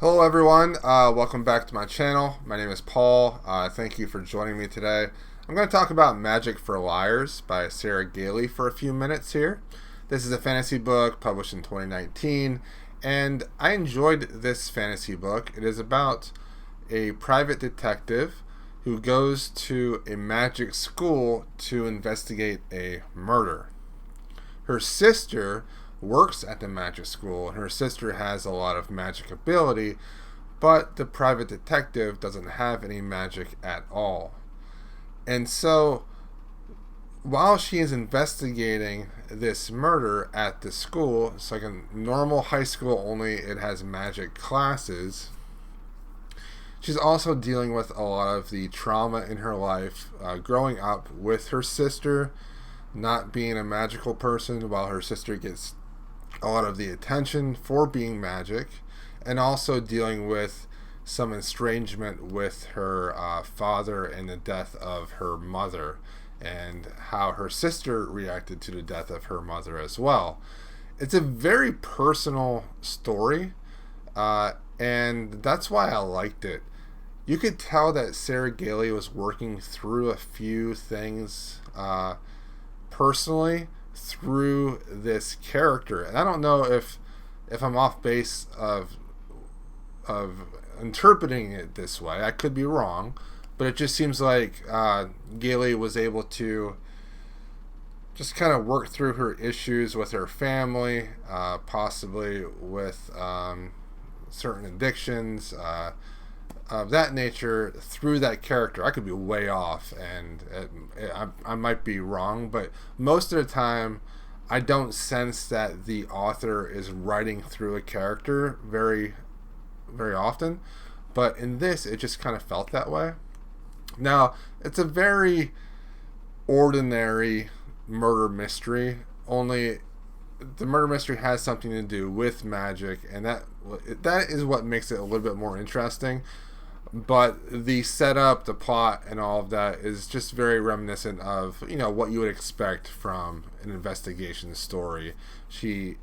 Hello everyone, welcome back to my channel. My name is Paul. Thank you for joining me today. I'm going to talk about Magic for Liars by Sarah Gailey for a few minutes here. This is a fantasy book published in 2019, and I enjoyed this fantasy book. It is about a private detective who goes to a magic school to investigate a murder. Her sister works at the magic school, and her sister has a lot of magic ability, but the private detective doesn't have any magic at all. And so, while she is investigating this murder at the school, it's like a normal high school, only it has magic classes. She's also dealing with a lot of the trauma in her life, growing up with her sister not being a magical person, while her sister gets a lot of the attention for being magic, and also dealing with some estrangement with her father and the death of her mother, and how her sister reacted to the death of her mother as well. It's a very personal story, and that's why I liked it. You could tell that Sarah Gailey was working through a few things personally through this character, and I don't know if I'm off base of interpreting it this way. I could be wrong, but it just seems like Gailey was able to just kind of work through her issues with her family, possibly with certain addictions of that nature through that character. I could be way off, and I might be wrong, but most of the time I don't sense that the author is writing through a character very often, but in this it just kind of felt that way. Now, it's a very ordinary murder mystery, only the murder mystery has something to do with magic, and that is what makes it a little bit more interesting. But the setup, the plot, and all of that is just very reminiscent of, what you would expect from an investigation story. She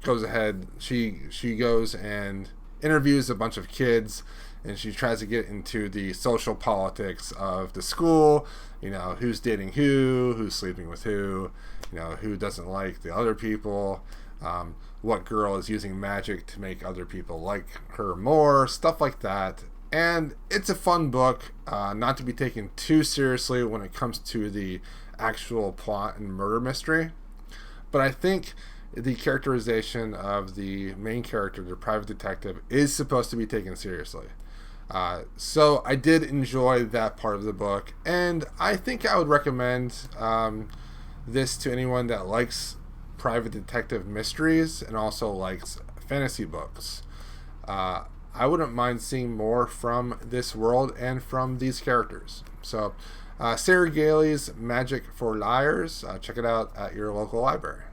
goes ahead, she goes and interviews a bunch of kids, and she tries to get into the social politics of the school, who's dating who's sleeping with who doesn't like the other people, what girl is using magic to make other people like her more, stuff like that. And it's a fun book, not to be taken too seriously when it comes to the actual plot and murder mystery. But I think the characterization of the main character, the private detective, is supposed to be taken seriously. So I did enjoy that part of the book, and I think I would recommend this to anyone that likes private detective mysteries and also likes fantasy books. I wouldn't mind seeing more from this world and from these characters. So Sarah Gailey's Magic for Liars, check it out at your local library.